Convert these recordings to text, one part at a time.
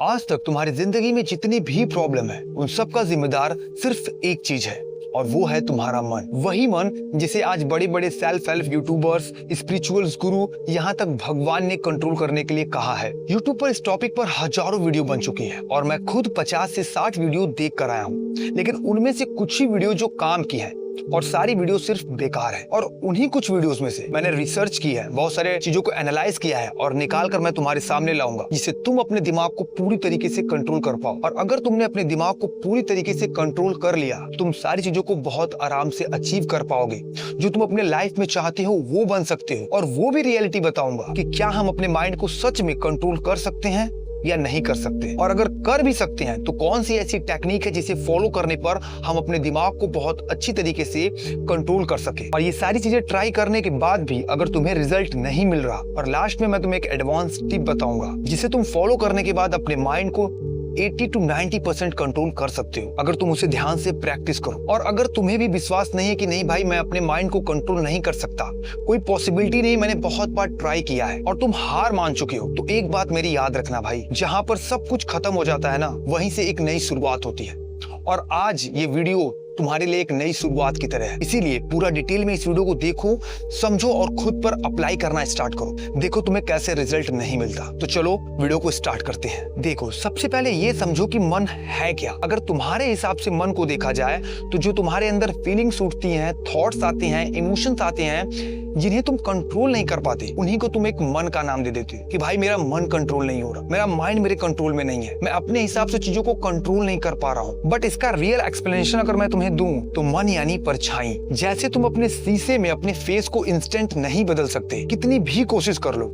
आज तक तुम्हारी जिंदगी में जितनी भी प्रॉब्लम है उन सब का जिम्मेदार सिर्फ एक चीज है और वो है तुम्हारा मन। वही मन जिसे आज बड़े बड़े सेल्फ हेल्प यूट्यूबर्स, स्पिरिचुअल्स गुरु, यहाँ तक भगवान ने कंट्रोल करने के लिए कहा है। यूट्यूब पर इस टॉपिक पर हजारों वीडियो बन चुकी है और मैं खुद 50 से 60 वीडियो देख कर आया हूँ, लेकिन उनमें से कुछ ही वीडियो जो काम की है और सारी वीडियो सिर्फ बेकार है। और उन्हीं कुछ वीडियोस में से मैंने रिसर्च की है, बहुत सारे चीजों को एनालाइज किया है और निकाल कर मैं तुम्हारे सामने लाऊंगा, जिससे तुम अपने दिमाग को पूरी तरीके से कंट्रोल कर पाओ। और अगर तुमने अपने दिमाग को पूरी तरीके से कंट्रोल कर लिया, तुम सारी चीजों को बहुत आराम से अचीव कर पाओगे। जो तुम अपने लाइफ में चाहते हो वो बन सकते हो। और वो भी रियलिटी बताऊंगा कि क्या हम अपने माइंड को सच में कंट्रोल कर सकते हैं या नहीं कर सकते, और अगर कर भी सकते हैं तो कौन सी ऐसी टेक्निक है जिसे फॉलो करने पर हम अपने दिमाग को बहुत अच्छी तरीके से कंट्रोल कर सके। और ये सारी चीजें ट्राई करने के बाद भी अगर तुम्हें रिजल्ट नहीं मिल रहा, और लास्ट में मैं तुम्हें एक एडवांस टिप बताऊंगा जिसे तुम फॉलो करने के बाद अपने माइंड को 80 to 90% कंट्रोल कर सकते हो, अगर तुम उसे ध्यान से प्रैक्टिस करो। और अगर तुम्हें भी विश्वास नहीं है कि नहीं भाई मैं अपने माइंड को कंट्रोल नहीं कर सकता, कोई पॉसिबिलिटी नहीं, मैंने बहुत बार ट्राई किया है, और तुम हार मान चुके हो, तो एक बात मेरी याद रखना भाई, जहां पर सब कुछ खत्म हो जाता है ना, वहीं से एक नई शुरुआत होती है। और आज ये वीडियो तुम्हारे लिए एक नई शुरुआत की तरह है, इसीलिए पूरा डिटेल में इस वीडियो को देखो, समझो और खुद पर अप्लाई करना स्टार्ट करो। देखो तुम्हें कैसे रिजल्ट नहीं मिलता। तो चलो वीडियो को स्टार्ट करते हैं। देखो सबसे पहले ये समझो कि मन है क्या। अगर तुम्हारे हिसाब से मन को देखा जाए तो जो तुम्हारे अंदर फीलिंग्स उठती हैं, थॉट्स आते हैं, इमोशंस आते हैं जिन्हें तुम कंट्रोल नहीं कर पाते, उन्हीं को तुम एक मन का नाम दे देते हो कि भाई मेरा मन कंट्रोल नहीं हो रहा, मेरा माइंड मेरे कंट्रोल में नहीं है, मैं अपने हिसाब से चीजों को कंट्रोल नहीं कर पा रहा हूँ। बट इसका रियल एक्सप्लेनेशन अगर मैं तुम्हें दूं तो मन यानी परछाई। जैसे तुम अपने शीशे में अपने फेस को इंस्टेंट नहीं बदल सकते, कितनी भी कोशिश कर लो,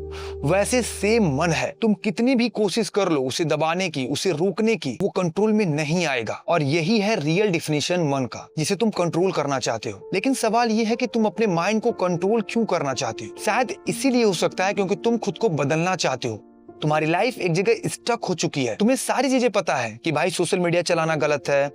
वैसे सेम मन है, तुम कितनी भी कोशिश कर लो उसे दबाने की, उसे रोकने की, वो कंट्रोल में नहीं आएगा। और यही है रियल डिफिनेशन मन का, जिसे तुम कंट्रोल करना चाहते हो। लेकिन सवाल ये है कि तुम अपने माइंड को कंट्रोल क्यों करना चाहते हो? शायद इसीलिए हो सकता है क्योंकि तुम खुद को बदलना चाहते हो। तुम्हारी लाइफ एक जगह स्टक हो चुकी है, तुम्हें सारी चीजें पता है कि भाई सोशल मीडिया चलाना गलत है,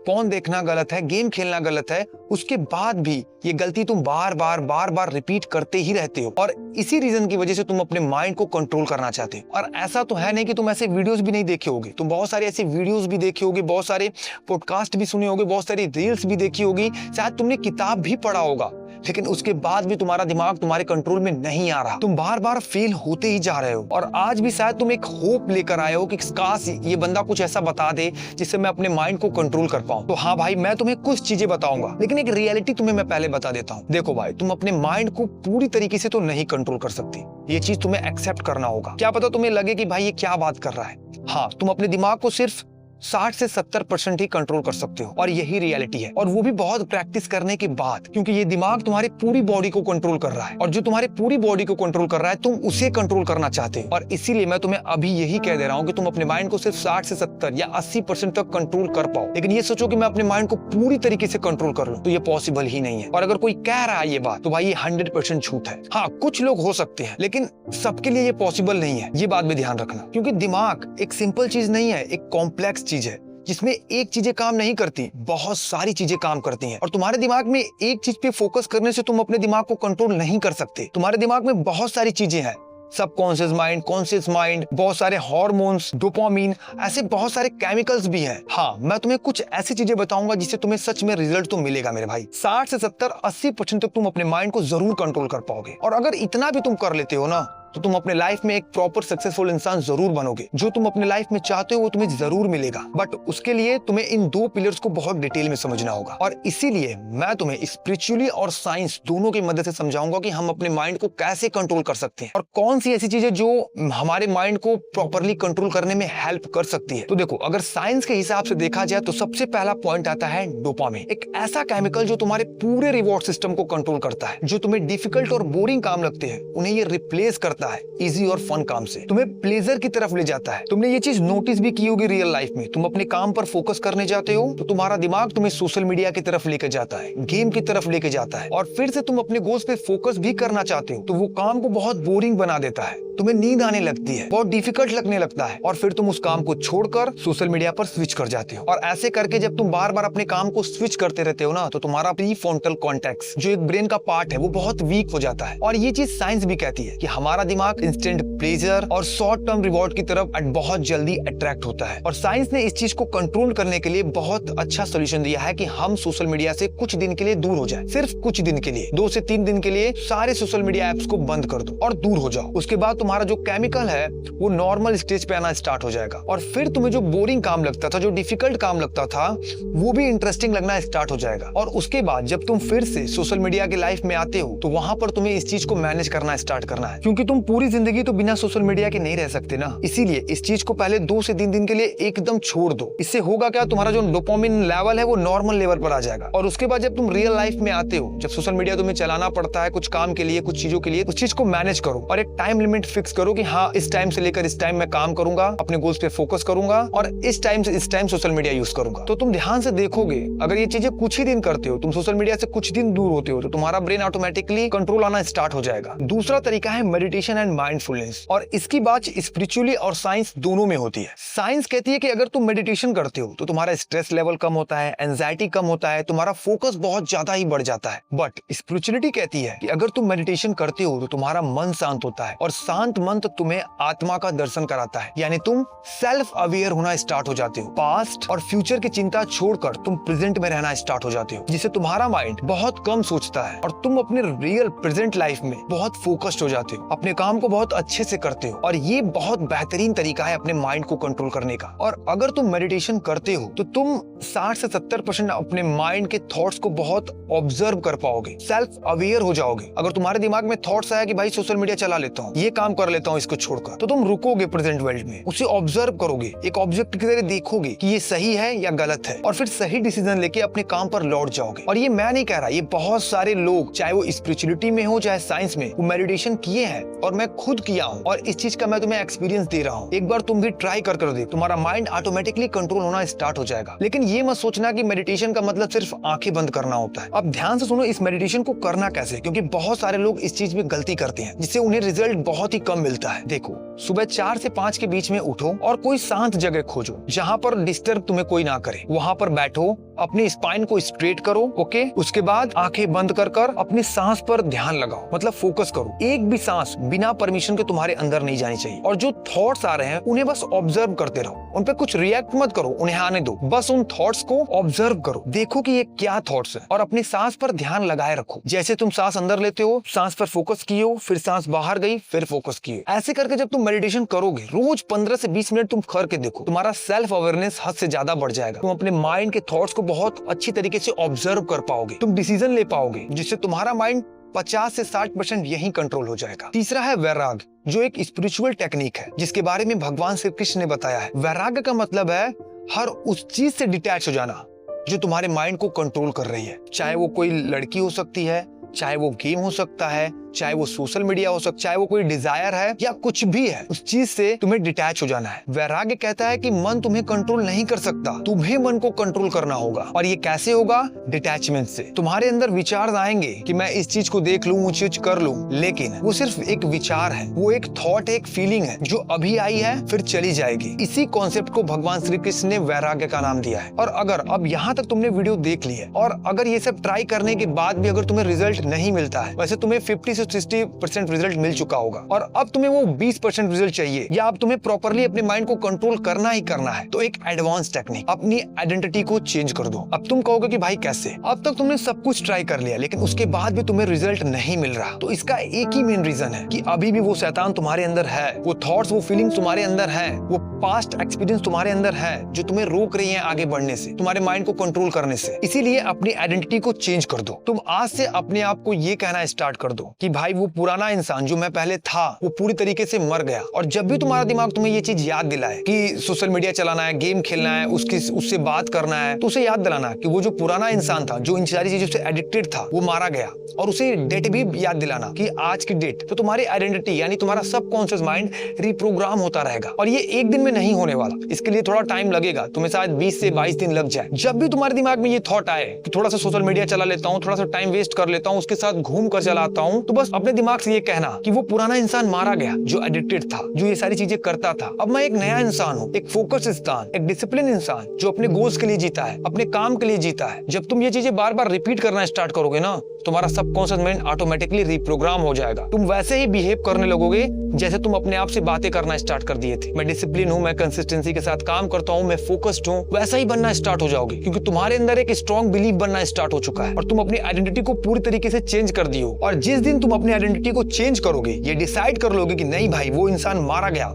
फोन देखना गलत है, गेम खेलना गलत है, उसके बाद भी ये गलती तुम बार बार रिपीट करते ही रहते हो। और इसी रीजन की वजह से तुम अपने माइंड को कंट्रोल करना चाहते हो। और ऐसा तो है नहीं कि तुम ऐसे वीडियोस भी नहीं देखे होगे, तुम बहुत सारे ऐसे वीडियोस भी देखे होगे, बहुत सारे पॉडकास्ट भी सुने होगे, बहुत सारी रील्स भी देखी होगी, शायद तुमने किताब भी पढ़ा होगा, लेकिन उसके बाद भी तुम्हारा दिमाग तुम्हारे कंट्रोल में नहीं आ रहा, तुम बार बार फेल होते ही जा रहे हो। और आज भी शायद तुम एक होप लेकर आए हो कि काश ये बंदा कुछ ऐसा बता दे जिससे मैं अपने माइंड को कंट्रोल कर पाऊं। तो हाँ भाई, मैं तुम्हें कुछ चीजें बताऊंगा, लेकिन एक रियलिटी तुम्हें मैं पहले बता देता हूँ। देखो भाई, तुम अपने माइंड को पूरी तरीके से तो नहीं कंट्रोल कर सकती, ये चीज तुम्हें एक्सेप्ट करना होगा। क्या पता तुम्हें लगे कि भाई ये क्या बात कर रहा है। हाँ, तुम अपने दिमाग को सिर्फ 60 से 70% ही कंट्रोल कर सकते हो, और यही रियलिटी है। और वो भी बहुत प्रैक्टिस करने के बाद, क्योंकि ये दिमाग तुम्हारी पूरी बॉडी को कंट्रोल कर रहा है, और जो तुम्हारी पूरी बॉडी को कंट्रोल कर रहा है तुम उसे कंट्रोल करना चाहते हो। और इसीलिए मैं तुम्हें अभी यही कह दे रहा हूँ कि तुम अपने माइंड को सिर्फ 60 से 70 या 80% तक कंट्रोल कर पाओ। लेकिन ये सोचो कि मैं अपने माइंड को पूरी तरीके से कंट्रोल कर लूं, तो ये पॉसिबल ही नहीं है। और अगर कोई कह रहा है ये बात, तो भाई ये 100% झूठ है। हाँ, कुछ लोग हो सकते हैं, लेकिन सबके लिए ये पॉसिबल नहीं है, ये बात में ध्यान रखना। क्योंकि दिमाग एक सिंपल चीज नहीं है, एक कॉम्प्लेक्स चीज है जिसमें एक चीजें काम नहीं करती, बहुत सारी चीजें काम करती हैं। और तुम्हारे दिमाग में एक चीज पे फोकस करने से तुम अपने दिमाग को कंट्रोल नहीं कर सकते। तुम्हारे दिमाग में बहुत सारी चीजें हैं, सबकॉन्शियस माइंड, कॉन्शियस माइंड, बहुत सारे हार्मोन्स, डोपामिन, ऐसे बहुत सारे केमिकल्स भी हैं। हाँ, मैं तुम्हें कुछ ऐसी चीजें बताऊंगा जिससे तुम्हें सच में रिजल्ट तो मिलेगा मेरे भाई। 60 से 70 80% तक तुम अपने माइंड को जरूर कंट्रोल कर पाओगे। और अगर इतना भी तुम कर लेते हो ना, तो तुम अपने लाइफ में एक प्रॉपर सक्सेसफुल इंसान जरूर बनोगे। जो तुम अपने लाइफ में चाहते हो वो तुम्हें जरूर मिलेगा, बट उसके लिए तुम्हें इन दो पिलर्स को बहुत डिटेल में समझना होगा। और इसीलिए मैं तुम्हें स्पिरिचुअली और साइंस दोनों की मदद से समझाऊंगा कि हम अपने माइंड को कैसे कंट्रोल कर सकते हैं, और कौन सी ऐसी चीजें जो हमारे माइंड को प्रॉपरली कंट्रोल करने में हेल्प कर सकती है। तो देखो, अगर साइंस के हिसाब से देखा जाए तो सबसे पहला पॉइंट आता है डोपामिन, एक ऐसा केमिकल जो तुम्हारे पूरे रिवॉर्ड सिस्टम को कंट्रोल करता है। जो तुम्हें डिफिकल्ट और बोरिंग काम लगते हैं उन्हें ये रिप्लेस करता है इजी और फन काम से, तुम्हें प्लेजर की तरफ ले जाता है। तुमने ये चीज नोटिस भी की होगी रियल लाइफ में, तुम अपने काम पर फोकस करने जाते हो तो तुम्हारा दिमाग तुम्हें सोशल मीडिया की तरफ लेके जाता है, गेम की तरफ लेके जाता है, और फिर से तुम अपने गोल्स पे फोकस भी करना चाहते हो तो वो काम को बहुत बोरिंग बना देता है, तुम्हें नींद आने लगती है, बहुत डिफिकल्ट लगने लगता है, और फिर तुम उस काम को छोड़कर सोशल मीडिया पर स्विच कर जाते हो। और ऐसे करके जब तुम बार बार अपने काम को स्विच करते रहते हो ना, तो तुम्हारा प्रीफ्रंटल कॉर्टेक्स जो एक ब्रेन का पार्ट है वो बहुत वीक हो जाता है। और ये चीज साइंस भी कहती है कि हमारा दिमाग इंस्टेंट प्लेजर और शॉर्ट टर्म रिवॉर्ड की तरफ बहुत जल्दी अट्रैक्ट होता है। और साइंस ने इस चीज को कंट्रोल करने के लिए बहुत अच्छा सोल्यूशन दिया है कि हम सोशल मीडिया से कुछ दिन के लिए दूर हो जाए, सिर्फ कुछ दिन के लिए, 2 से 3 दिन के लिए सारे सोशल मीडिया एप्स को बंद कर दो और दूर हो जाओ। उसके बाद तुम्हारा जो केमिकल है वो नॉर्मल स्टेज पे आना स्टार्ट हो जाएगा और फिर तुम्हें जो बोरिंग काम लगता था, जो डिफिकल्ट काम लगता था, वो भी इंटरेस्टिंग लगना स्टार्ट हो जाएगा। और उसके बाद जब तुम फिर से सोशल मीडिया की लाइफ में आते हो तो वहां पर तुम्हें इस चीज को मैनेज करना स्टार्ट करना है, क्योंकि तुम पूरी जिंदगी तो बिना सोशल मीडिया के नहीं रह सकते ना। इसीलिए इस चीज को पहले 2 से 3 दिन के लिए एकदम छोड़ दो। इससे होगा क्या, तुम्हारा जो डोपामिन लेवल है वो नॉर्मल लेवल पर आ जाएगा। और उसके बाद जब तुम रियल लाइफ में आते हो, जब सोशल मीडिया तुम्हें चलाना पड़ता है कुछ काम के लिए, कुछ चीजों के लिए, उस चीज को मैनेज करो और एक टाइम लिमिट फिक्स करो कि हाँ, इस टाइम से लेकर इस टाइम मैं काम करूंगा, अपने गोल्स पे फोकस करूंगा और इस टाइम से इस टाइम सोशल मीडिया यूज करूंगा। तो तुम ध्यान से देखोगे, अगर ये चीजें कुछ ही दिन करते हो, तुम सोशल मीडिया से कुछ दिन दूर होते हो, तो तुम्हारा ब्रेन ऑटोमेटिकली कंट्रोल आना स्टार्ट हो जाएगा। दूसरा तरीका है मेडिटेशन एंड माइंडफुलनेस, और इसकी बात स्पिरिचुअली और साइंस दोनों में होती है। साइंस कहती है कि अगर तुम मेडिटेशन करते हो तो तुम्हारा स्ट्रेस लेवल कम होता है, एंजाइटी कम होता है, तुम्हारा फोकस बहुत ज्यादा ही बढ़ जाता है। बट स्पिरिचुअलिटी कहती है कि अगर तुम मेडिटेशन करते हो तो तुम्हारा मन शांत होता है और शांत मन तुम्हें आत्मा का दर्शन कराता है, यानी तुम सेल्फ अवेयर होना स्टार्ट हो जाते हो। पास्ट और फ्यूचर की चिंता छोड़कर तुम प्रेजेंट में रहना स्टार्ट हो जाते हो, जिससे तुम्हारा माइंड बहुत कम सोचता है और तुम अपने रियल प्रेजेंट लाइफ में बहुत फोकस्ड हो जाते हो, अपने काम को बहुत अच्छे से करते हो। और ये बहुत बेहतरीन तरीका है अपने माइंड को कंट्रोल करने का। और अगर तुम मेडिटेशन करते हो तो तुम 60 से 70% अपने माइंड के थॉट्स को बहुत ऑब्जर्व कर पाओगे, सेल्फ अवेयर हो जाओगे। अगर तुम्हारे दिमाग में थॉट्स आया कि भाई सोशल मीडिया चला लेता हूँ, ये काम कर लेता हूँ इसको छोड़कर, तो तुम रुकोगे प्रेजेंट वर्ल्ड में, उसे ऑब्जर्व करोगे, एक ऑब्जेक्ट की तरह देखोगे कि ये सही है या गलत है, और फिर सही डिसीजन लेके अपने काम पर लौट जाओगे। और ये मैं नहीं कह रहा, ये बहुत सारे लोग, चाहे वो स्पिरिचुअलिटी में हो चाहे साइंस में, वो मेडिटेशन किए हैं और मैं खुद किया हूँ और इस चीज का मैं तुम्हें एक्सपीरियंस दे रहा हूँ। एक बार तुम भी ट्राई कर देखो, तुम्हारा माइंड ऑटोमेटिकली कंट्रोल होना स्टार्ट हो जाएगा। लेकिन ये मत सोचना कि मेडिटेशन का मतलब सिर्फ आंखें बंद करना होता है। अब ध्यान से सुनो, इस मेडिटेशन को करना कैसे, क्योंकि बहुत सारे लोग इस चीज में गलती करते हैं जिससे उन्हें रिजल्ट बहुत ही कम मिलता है। देखो, सुबह 4 से 5 के बीच में उठो और कोई शांत जगह खोजो जहाँ पर डिस्टर्ब तुम्हें कोई ना करे, वहाँ पर बैठो, अपनी स्पाइन को स्ट्रेट करो, ओके। उसके बाद आंखें बंद कर अपनी सांस पर ध्यान लगाओ, मतलब फोकस करो। एक भी सांस बिना परमिशन के तुम्हारे अंदर नहीं जानी चाहिए। और जो थॉट्स आ रहे हैं उन्हें बस ऑब्जर्व करते रहो, उन पे कुछ रिएक्ट मत करो, उन्हें आने दो, बस उन थॉट्स को ऑब्जर्व करो, देखो कि ये क्या थॉट्स है और अपनी सांस पर ध्यान लगाए रखो। जैसे तुम सांस अंदर लेते हो, सांस पर फोकस किए हो, फिर सांस बाहर गई, फिर फोकस किए। ऐसे करके जब तुम मेडिटेशन करोगे, रोज 15 से 20 मिनट तुम करके देखो, तुम्हारा सेल्फ अवेयरनेस हद से ज्यादा बढ़ जाएगा। तुम अपने माइंड के थॉट्स को बहुत अच्छी तरीके से ऑब्जर्व कर पाओगे, तुम डिसीजन ले पाओगे, जिससे तुम्हारा माइंड 50 से 60% यही कंट्रोल हो जाएगा। तीसरा है वैराग, जो एक स्पिरिचुअल टेक्निक है जिसके बारे में भगवान श्री कृष्ण ने बताया है। वैराग्य का मतलब है हर उस चीज से डिटैच हो जाना जो तुम्हारे माइंड को कंट्रोल कर रही है, चाहे वो कोई लड़की हो सकती है, चाहे वो गेम हो सकता है, चाहे वो सोशल मीडिया हो सकता है, चाहे वो कोई डिजायर है या कुछ भी है, उस चीज से तुम्हें डिटैच हो जाना है। वैराग्य कहता है कि मन तुम्हें कंट्रोल नहीं कर सकता, तुम्हें मन को कंट्रोल करना होगा। और ये कैसे होगा? डिटैचमेंट से। तुम्हारे अंदर विचार आएंगे कि मैं इस चीज को देख लूं, वो चीज कर लूं, लेकिन वो सिर्फ एक विचार है, वो एक थॉट, एक फीलिंग है जो अभी आई है फिर चली जाएगी। इसी कॉन्सेप्ट को भगवान श्री कृष्ण ने वैराग्य का नाम दिया है। और अगर अब यहाँ तक तुमने वीडियो देख ली है और अगर ये सब ट्राई करने के बाद भी अगर तुम्हें रिजल्ट नहीं मिलता है, वैसे तुम्हें 50 से 60% रिजल्ट मिल चुका होगा और अब तुम्हें वो 20% रिजल्ट चाहिए, या अब तुम्हें प्रॉपर्ली अपने माइंड को कंट्रोल करना ही करना है, तो एक एडवांस टेक्निक, अपनी आइडेंटिटी को चेंज कर दो। अब तुम कहोगे कि भाई कैसे? अब तक तुमने सब कुछ ट्राई कर लिया लेकिन उसके बाद भी तुम्हें रिजल्ट नहीं मिल रहा, तो इसका एक ही मेन रीजन है कि अभी भी वो शैतान तुम्हारे अंदर है, वो थॉट्स, वो फीलिंग्स तुम्हारे अंदर है, वो पास्ट एक्सपीरियंस तुम्हारे अंदर है जो तुम्हें रोक रही है आगे बढ़ने से, तुम्हारे माइंड को कंट्रोल करने से। इसीलिए अपनी आइडेंटिटी को चेंज कर दो। तुम आज से अपने आप को ये कहना स्टार्ट कर दो कि भाई वो पुराना इंसान जो मैं पहले था वो पूरी तरीके से मर गया। और जब भी तुम्हारा दिमाग तुम्हें ये चीज याद दिलाए कि सोशल मीडिया चलाना है, गेम खेलना है, उससे बात करना है, तो उसे याद दिलाना कि वो जो पुराना इंसान था जो इन सारी चीजों से एडिक्टेड था वो मारा गया, और उसे डेट भी याद दिलाना कि आज की डेट। तो तुम्हारी आइडेंटिटी यानी तुम्हारा सबकॉन्शियस माइंड रिप्रोग्राम होता रहेगा और ये एक दिन में नहीं होने वाला, इसके लिए थोड़ा टाइम लगेगा, तुम्हें शायद 20 से 22 दिन लग जाए। जब भी तुम्हारे दिमाग में ये थॉट आए कि थोड़ा सा सोशल मीडिया चला लेता हूँ, थोड़ा सा टाइम वेस्ट कर लेता हूँ, उसके साथ घूम कर चलाता हूँ, तो बस अपने दिमाग से ये कहना कि वो पुराना इंसान मारा गया जो एडिक्टेड था, जो ये सारी चीजें करता था। अब मैं एक नया इंसान हूँ, एक फोकस इंसान, एक डिसिप्लिन इंसान जो अपने गोल्स के लिए जीता है, अपने काम के लिए जीता है। जब तुम ये चीजें बार बार रिपीट करना स्टार्ट करोगे ना, तुम्हारा सबकॉन्शियस माइंड ऑटोमेटिकली रिप्रोग्राम हो जाएगा। तुम वैसे ही बिहेव करने लगोगे जैसे तुम अपने आप से बातें करना स्टार्ट कर दिए थे। मैं डिसिप्लिन हूँ, मैं कंसिस्टेंसी के साथ काम करता हूँ, मैं फोकस्ड हूँ, वैसा ही बनना स्टार्ट हो जाओगे, क्योंकि तुम्हारे अंदर एक स्ट्रॉन्ग बिलीफ बनना स्टार्ट हो चुका है और तुम अपनी आइडेंटिटी को पूरी तरीके से चेंज कर दी हो। और जिस दिन तुम अपनी आइडेंटिटी को चेंज करोगे, ये डिसाइड कर लोगे कि नहीं भाई वो इंसान मारा गया,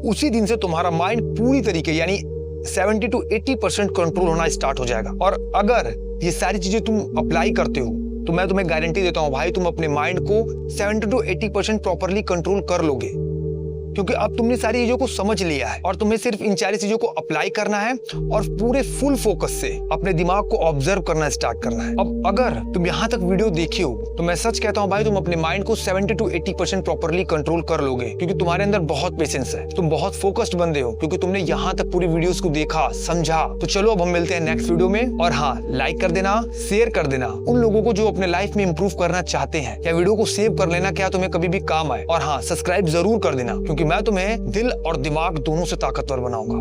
उसी दिन से तुम्हारा माइंड पूरी तरीके यानी 70 to 80% कंट्रोल होना स्टार्ट हो जाएगा। और अगर ये सारी चीजें तुम अप्लाई करते हो तो मैं तुम्हें गारंटी देता हूं भाई, तुम अपने माइंड को 70 to 80% प्रॉपरली कंट्रोल कर लोगे, क्योंकि अब तुमने सारी चीजों को समझ लिया है और तुम्हें सिर्फ इन सारी चीजों को अप्लाई करना है और पूरे फुल फोकस से अपने दिमाग को ऑब्जर्व करना स्टार्ट करना है। अब अगर तुम यहाँ तक वीडियो देखी हो तो मैं सच कहता हूँ भाई, तुम अपने माइंड को 70 to 80% प्रॉपरली कंट्रोल कर लोगे, क्योंकि तुम्हारे अंदर बहुत पेशेंस है, तुम बहुत फोकस्ड बंदे हो, क्योंकि तुमने यहाँ तक पूरी वीडियोस को देखा, समझा। तो चलो अब हम मिलते हैं नेक्स्ट वीडियो में। और हाँ, लाइक कर देना, शेयर कर देना उन लोगों को जो अपने लाइफ में इंप्रूव करना चाहते हैं, या वीडियो को सेव कर लेना, क्या तुम्हें कभी भी काम आए। और हाँ, सब्सक्राइब जरूर कर देना, क्योंकि मैं तुम्हें दिल और दिमाग दोनों से ताकतवर बनाऊंगा।